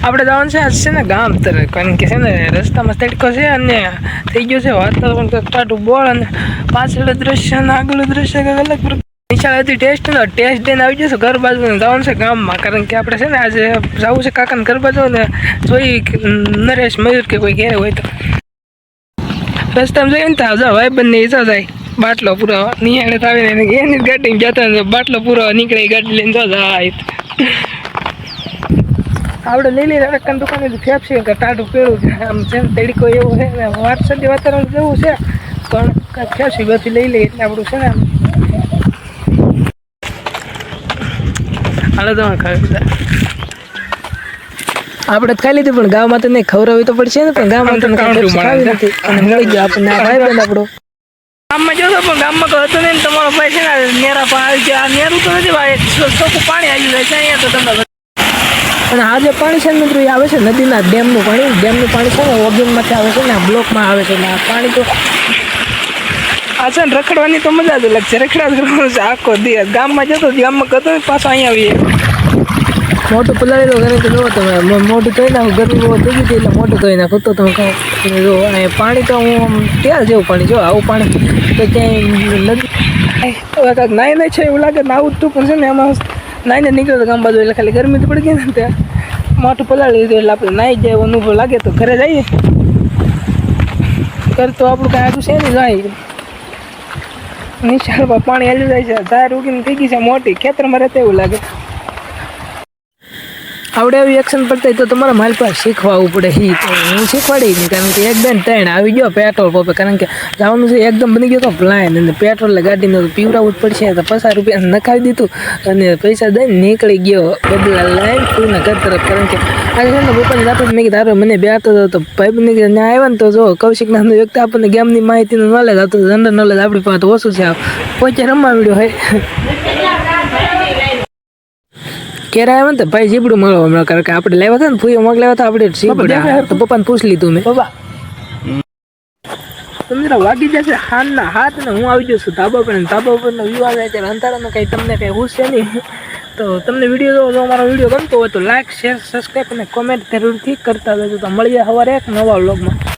આપણે જવાનું છે આજ છે ને ગામ તરફ, કારણ કે છે ને રસ્તામાં તડકો છે અને થઈ ગયું છે વાતાવરણ કંઈક ટાટું બોળ અને પાછળ દ્રશ્ય અને આગળ દ્રશ્ય કંઈક અલગ નિશાળ હતી ટેસ્ટ દઈને આવી જશે ઘર બાજુ જવાનું છે ગામમાં, કારણ કે આપણે છે ને આજે જવું છે કાકાને ઘર બાજુ ને જોઈ નરેશ મયુર કે કોઈ ઘેરે હોય તો રસ્તામાં જઈએ ને તો જાઓ ભાઈ બંને ઈજા જાય બાટલો પૂરો નિહાળે આવીને એની ગાડીમાં જતા બાટલો પૂરો નીકળે ગાડી લઈને જો જાય આપણે લીલી રકમ દુકાને ફેફસી ટાટું પીળું છે આમ છે ને તડકો એવું છે ને વરસાદી વાતાવરણ જેવું છે પણ ફેફસી બધી લઈ લઈએ એટલે આપણું છે ને હાલો તો ખાવી દીધા આપણે ખાઈ લીધું પણ ગામમાં તો નહીં ખવડાવી તો પડશે ને પણ ગામમાં તો ખાવી નથી અને મળી ગયો આપણને ભાઈ બંધ આપણો ગામમાં જોતો પણ ગામમાં તો હતું નહીં તમારો ભાઈ છે ને નેરા પણ આવી ગયા આ નેરું તો નથી ભાઈ ચોખ્ખું પાણી આવી જાય છે અહીંયા તો તમને અને આ જે પાણી છે ને મિત્રો એ આવે છે નદીના ડેમનું પાણી છે ને ઓગિનમાંથી આવે છે ને આ બ્લોકમાં આવે છે ને આ પાણી તો આ છે ને રખડવાની તો મજા જ અલગ છે રખડા જ કરવાનું છે આખો દિવસ ગામમાં જતો ગામમાં કરતો પાછો અહીંયા આવીએ મોટું પલાળી દો કારણ કે જો તમે મોટું ધોઈ નાખું ગરમી બહુ થઈ ગઈ એટલે મોટું ધોઈ નાખું તો તમે કહો જો અહીંયા પાણી તો હું આમ ત્યાં જેવું પાણી જો આવું પાણી તો ક્યાંય નદી કાંઈક નાઈ નહીં છે એવું લાગે ને આવું તું પણ છે ને એમાં નાઈને નીકળ્યો ગામ બાજુ એટલે ખાલી ગરમી તો પડી ગઈ ને ત્યાં મોટું પલાળી દીધું એટલે આપણે નાઈ જાય અનુભવ લાગે તો ઘરે જઈએ ઘર તો આપણું કાંઈ આટલું છે નહીં જાય નિશાળમાં પાણી હાલી જાય છે ધાર ઉગીને થઈ ગઈ છે મોટી ખેતરમાં રહેતા એવું લાગે આવડે આવી એક્શન પડતા તો તમારા માલ પાસે શીખવાવું પડે એ તો હું શીખવાડી નહીં કારણ કે એકદમ ટ્રેન આવી ગયો પેટ્રોલ પંપે કારણ કે જવાનું છે એકદમ બની ગયો તો પ્લાન અને પેટ્રોલ ગાડીને પીવડાવવું જ પડશે તો 50 રૂપિયા નખાવી દીધું અને પૈસા દઈને નીકળી ગયો બદલા લાઈન ફૂલના ઘર તરફ કારણ કે આજે છે ને પપ્પાની રાત મેં કીધું તારો મને બેઠો હતો ભાઈ બંને ત્યાં આવ્યા ને તો જો કૌશિક નામનો વ્યક્તિ આપણને ગેમની માહિતીનું નોલેજ હતું જનરલ નોલેજ આપણી પાસે તો ઓછું છે પોચે રમવા મળ્યો હોય ક્યારે આવ્યા ને તો ભાઈ જીબડું મળવા હમણાં કારણ કે આપણે લેવા હતા ને ફૂયો મોકલાવ્યા હતા આપણે જીબડા તો પપ્પાને પૂછ લીધું મેં પપ્પા તમને જરા વાગી જશે હાથના હાથ ને હું આવી જશું ધાબા પર ધાબા ઉપરનો વ્યૂ આવે ત્યારે અંધારાનો કંઈ તમને કંઈ હુશે નહીં તો તમને વિડીયો જો અમારો વિડીયો ગમતો હોય તો લાઈક શેર સબસ્ક્રાઈબ અને કોમેન્ટ જરૂરથી કરતા રહેજો તો મળીએ સવારે એક નવા વ્લોગમાં